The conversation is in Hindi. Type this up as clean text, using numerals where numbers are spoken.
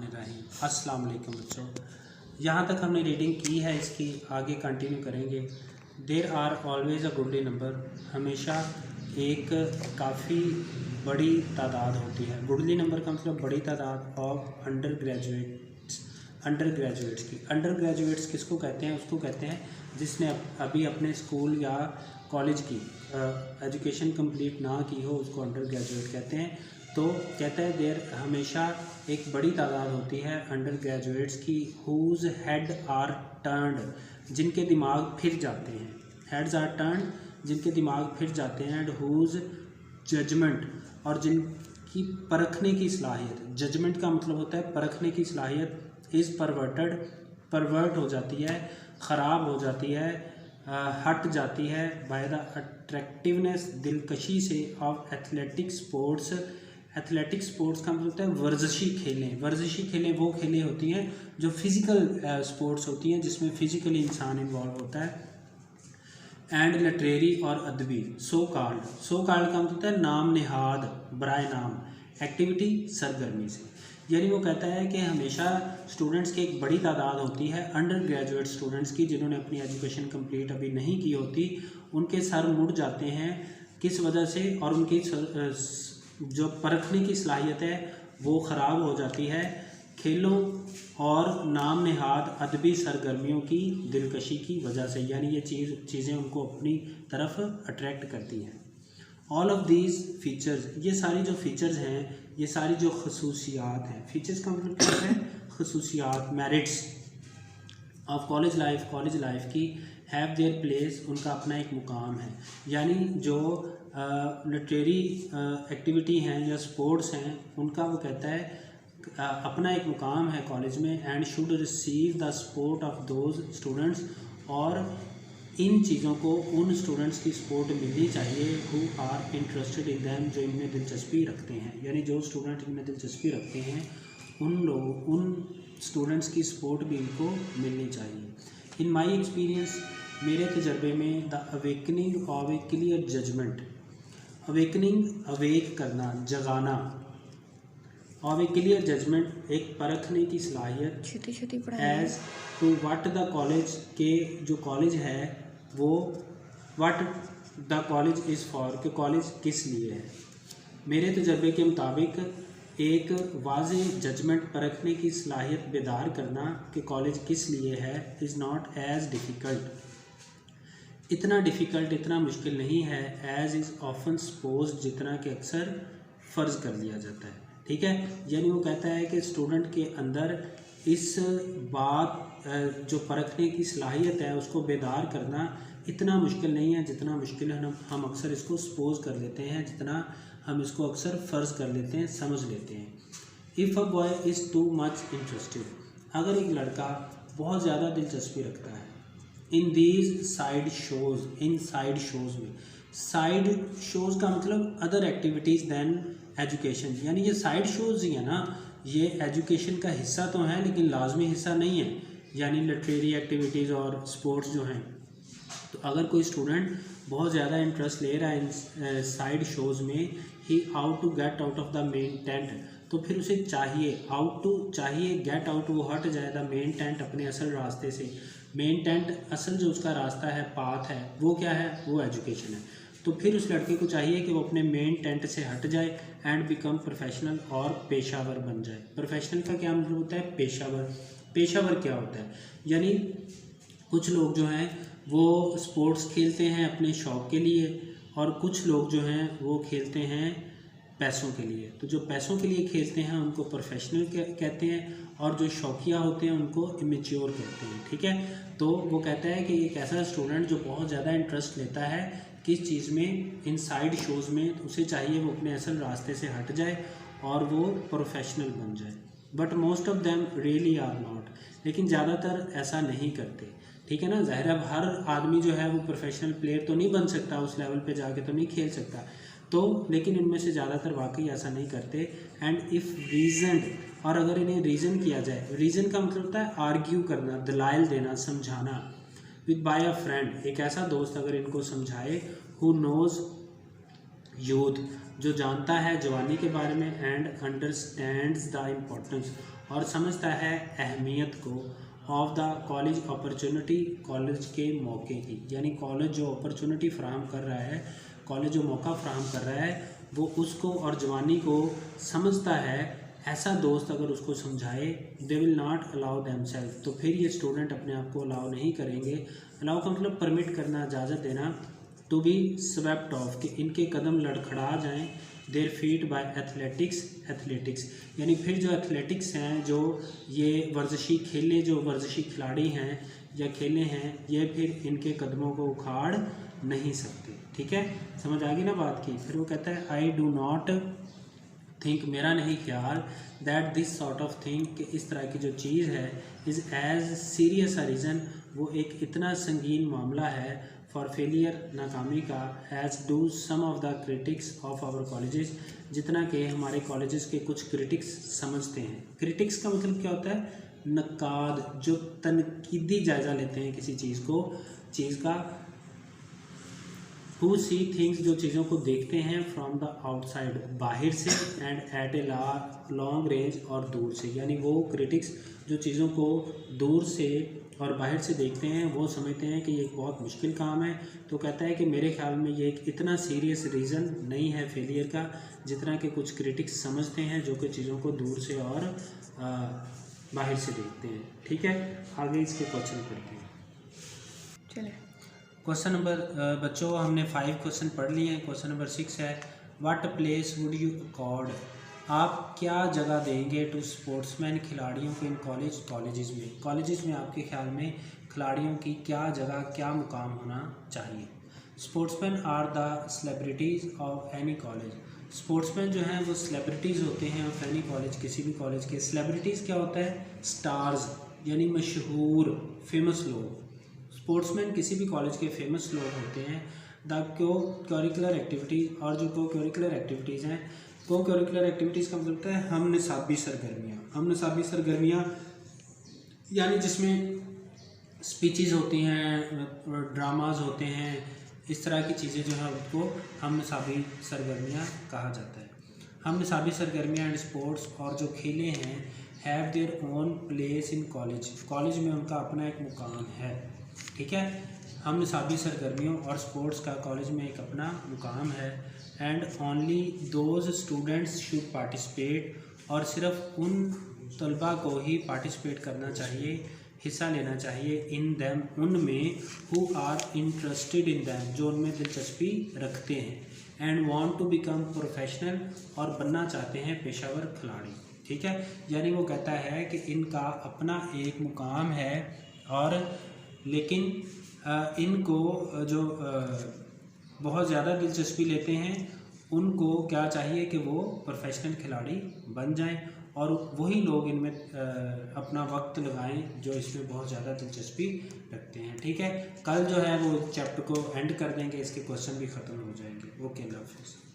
बिस्मिल्लाहिर्रहमानिर्रहीम। अस्सलाम वालेकुम बच्चों, यहाँ तक हमने रीडिंग की है, इसकी आगे कंटिन्यू करेंगे। There are always a goodly number, हमेशा एक काफ़ी बड़ी तादाद होती है। गुडली नंबर का मतलब बड़ी तादाद ऑफ अंडर ग्रेजुएट्स की। अंडर ग्रेजुएट्स किसको कहते हैं? उसको कहते हैं जिसने अभी अपने स्कूल या कॉलेज की एजुकेशन कंप्लीट ना की हो, उसको अंडर ग्रेजुएट कहते हैं। तो कहता है देर हमेशा एक बड़ी तादाद होती है अंडर ग्रेजुएट्स की हुज हेड आर टर्न्ड, जिनके दिमाग फिर जाते हैं। हेड्स आर टर्न्ड, जिनके दिमाग फिर जाते हैं। एंड हुज जजमेंट, और जिनकी परखने की सलाहियत, जजमेंट का मतलब होता है परखने की सलाहियत, इज़ परवर्ट हो जाती है, ख़राब हो जाती है, हट जाती है बाय द अट्रैक्टिवनेस, दिलकशी से, of athletic sports. Athletic sports का मतलब होता है वर्जिशी खेलें। वर्जिशी खेलें वो खेलें होती हैं जो फिज़िकल स्पोर्ट्स होती हैं, जिसमें फ़िज़िकली इंसान इन्वॉल्व होता है। एंड लिटरेरी और अदबी, सो कॉल्ड का मतलब होता है नाम नेहाद, बराए नाम, एक्टिविटी सरगर्मी से। यानी वो कहता है कि हमेशा स्टूडेंट्स की एक बड़ी तादाद होती है अंडर ग्रेजुएट स्टूडेंट्स की, जिन्होंने अपनी एजुकेशन कंप्लीट अभी नहीं की होती। उनके सर मुड़ जाते हैं किस वजह से? और उनकी जो परखने की सलाहियत है वो ख़राब हो जाती है खेलों और नाम नेहाद अदबी सरगर्मियों की दिलकशी की वजह से। यानी ये चीज़ें उनको अपनी तरफ अट्रैक्ट करती हैं। ऑल ऑफ दीज फीचर्स, ये सारी जो फीचर्स हैं, ये सारी जो खसूसियात हैं, फीचर्स का मतलब क्या है? खसूसियात, मेरिट्स ऑफ कॉलेज लाइफ की, हैव देयर प्लेस, उनका अपना एक मुकाम है। यानी जो लिटरेरी एक्टिविटी हैं या स्पोर्ट्स हैं, उनका वो कहता है अपना एक मुकाम है कॉलेज में। And should receive the support of those students, और इन चीज़ों को उन स्टूडेंट्स की सपोर्ट मिलनी चाहिए who are interested in them, जो इनमें दिलचस्पी रखते हैं। यानी जो स्टूडेंट इनमें दिलचस्पी रखते हैं उन स्टूडेंट्स की सपोर्ट भी इनको मिलनी चाहिए। इन माई एक्सपीरियंस, मेरे तजर्बे में, the awakening of a clear judgement, awakening awake करना, जगाना, ऑफ ए क्लियर जजमेंट एक परखने की सलाहियत, as to what the college, के जो कॉलेज है वो what the college is for, कि कॉलेज किस लिए है। मेरे तजर्बे के मुताबिक एक वाज़ेह जजमेंट, परखने की सलाहियत बेदार करना कि कॉलेज किस लिए है, इज़ नॉट एज डिफ़िकल्ट, इतना डिफ़िकल्ट, इतना मुश्किल नहीं है, एज इज़ ऑफन सपोज, जितना कि अक्सर फ़र्ज़ कर लिया जाता है। ठीक है, यानी वो कहता है कि स्टूडेंट के अंदर इस बात जो परखने की सलाहियत है उसको बेदार करना इतना मुश्किल नहीं है जितना मुश्किल हम अक्सर इसको सपोज कर लेते हैं, जितना हम इसको अक्सर फ़र्ज़ कर लेते हैं, समझ लेते हैं। If a boy is too much interested, अगर एक लड़का बहुत ज़्यादा दिलचस्पी रखता है in these side shows, in side shows में, साइड शोज़ का मतलब अदर एक्टिविटीज़ दैन एजुकेशन, यानी ये साइड शोज़ ही है ना, ये एजुकेशन का हिस्सा तो है लेकिन लाजमी हिस्सा नहीं है। यानी लिटरेरी एक्टिविटीज़ और स्पोर्ट्स जो हैं, तो अगर कोई स्टूडेंट बहुत ज़्यादा इंटरेस्ट ले रहा है इन साइड शोज़ में, he out to get out of the main tent, तो फिर उसे चाहिए गेट आउट, वो हट जाए द मेन टेंट, अपने असल रास्ते से। मेन टेंट, असल जो उसका रास्ता है, पाथ है, वो क्या है? वो एजुकेशन है। तो फिर उस लड़के को चाहिए कि वो अपने मेन टेंट से हट जाए एंड बिकम प्रोफेशनल, और पेशावर बन जाए। प्रोफेशनल का क्या मतलब होता है? पेशावर। पेशावर क्या होता है? यानी कुछ लोग जो हैं वो स्पोर्ट्स खेलते हैं अपने शौक़ के लिए, और कुछ लोग जो हैं वो खेलते हैं पैसों के लिए। तो जो पैसों के लिए खेलते हैं उनको प्रोफेशनल कहते हैं, और जो शौकिया होते हैं उनको इमेच्योर कहते हैं। ठीक है, तो वो कहता है कि एक ऐसा स्टूडेंट जो बहुत ज़्यादा इंटरेस्ट लेता है किस चीज़ में, इन साइड शोज़ में, उसे चाहिए वो अपने असल रास्ते से हट जाए और वो प्रोफेशनल बन जाए। But most of them really are not, लेकिन ज़्यादातर ऐसा नहीं करते। ठीक है ना, ज़ाहिर है हर आदमी जो है वो प्रोफेशनल प्लेयर तो नहीं बन सकता, उस लेवल पे जाके तो नहीं खेल सकता, तो लेकिन इनमें से ज़्यादातर वाकई ऐसा नहीं करते। एंड इफ़ रीज़न, और अगर इन्हें रीज़न किया जाए, रीज़न का मतलब होता है आर्ग्यू करना, दलाइल देना, समझाना, विद बाय अ फ्रेंड, एक ऐसा दोस्त अगर इनको समझाए, हु नोज़ यूथ, जो जानता है जवानी के बारे में, एंड अंडरस्टैंड्स द इम्पोर्टेंस, और समझता है अहमियत को of the college opportunity, college के मौके की, यानी कॉलेज जो अपॉर्चुनिटी फ्राहम कर रहा है, कॉलेज जो मौका फ्राहम कर रहा है वो उसको और जवानी को समझता है। ऐसा दोस्त अगर उसको समझाए, they will not allow them self, तो फिर ये स्टूडेंट अपने आप को अलाउ नहीं करेंगे। अलाउ का मतलब परमिट करना, इजाज़त देना, टू बी स्वेप्ट ऑफ, कि इनके कदम लड़खड़ा जाएं, देयर फीट बाय एथलेटिक्स, यानी फिर जो एथलेटिक्स हैं, जो ये वर्जिशी खेले, जो वर्जिशी खिलाड़ी हैं या खेले हैं, ये फिर इनके कदमों को उखाड़ नहीं सकते। ठीक है, समझ आ गई ना बात की। फिर वो कहता है आई डू नॉट थिंक, मेरा नहीं ख्याल, that this sort of thing, कि इस तरह की जो चीज़ है, is as serious a reason, वो एक इतना संगीन मामला है फॉर फेलियर, नाकामी का, as do some of the critics of our colleges, जितना कि हमारे कॉलेजेस के कुछ क्रिटिक्स समझते हैं। क्रिटिक्स का मतलब क्या होता है? नकाद, जो तनकीदी जायज़ा लेते हैं किसी चीज़ का। हु सी थिंग्स, जो चीज़ों को देखते हैं, फ्रॉम द आउटसाइड, बाहर से, and at a long range, और दूर से, यानी वो क्रिटिक्स जो चीज़ों को दूर से और बाहर से देखते हैं, वो समझते हैं कि ये एक बहुत मुश्किल काम है। तो कहता है कि मेरे ख्याल में ये एक इतना सीरियस रीज़न नहीं है फेलियर का, जितना कि कुछ क्रिटिक्स समझते हैं, जो कि चीज़ों को दूर से और बाहर से देखते हैं। ठीक है, आगे इसके क्वेश्चन पढ़ते हैं। चलिए, क्वेश्चन नंबर, बच्चों हमने 5 क्वेश्चन पढ़ लिए हैं। क्वेश्चन नंबर 6 है, what place would you accord, आप क्या जगह देंगे टू स्पोर्ट्समैन, खिलाड़ियों को, इन कॉलेजेस में आपके ख्याल में खिलाड़ियों की क्या जगह, क्या मुकाम होना चाहिए। Sportsman are the celebrities of any college, sportsman जो हैं वो सेलिब्रिटीज़ होते हैं ऑफ एनी कॉलेज, किसी भी कॉलेज के। सेलिब्रिटीज़ क्या होता है? स्टार्स, यानी मशहूर, फेमस लोग। स्पोर्ट्समैन किसी भी कॉलेज के फेमस लोग होते हैं। द को-करिकुलर एक्टिविटीज़, और जो को-करिकुलर एक्टिविटीज़ हैं, को-करिकुलर एक्टिविटीज़ का मतलब होता है हम निसाबी सरगर्मियाँ, यानी जिसमें स्पीचेस होती हैं, ड्रामाज होते हैं, इस तरह की चीज़ें जो हैं उसको हम निसाबी सरगर्मियाँ कहा जाता है। हम निसाबी सरगर्मियाँ एंड स्पोर्ट्स, और जो खेले हैं, have their own place in college में उनका अपना एक मुकाम है। ठीक है, हम निसाबी सरगर्मियों और स्पोर्ट्स का कॉलेज में एक अपना मुकाम है। And only those students should participate, और सिर्फ उन तलबा को ही पार्टिसिपेट करना चाहिए, हिस्सा लेना चाहिए, इन दैम, उनमें, who are interested in them, जो उनमें दिलचस्पी रखते हैं, and want to become professional, और बनना चाहते हैं पेशावर खिलाड़ी। ठीक है, यानी वो कहता है कि इनका अपना एक मुकाम है, और लेकिन इनको जो बहुत ज़्यादा दिलचस्पी लेते हैं, उनको क्या चाहिए कि वो प्रोफेशनल खिलाड़ी बन जाएं, और वही लोग इनमें अपना वक्त लगाएं जो इसमें बहुत ज़्यादा दिलचस्पी रखते हैं। ठीक है, कल जो है वो चैप्टर को एंड कर देंगे, इसके क्वेश्चन भी ख़त्म हो जाएंगे। ओके, अल्लाह हाफ़िज़।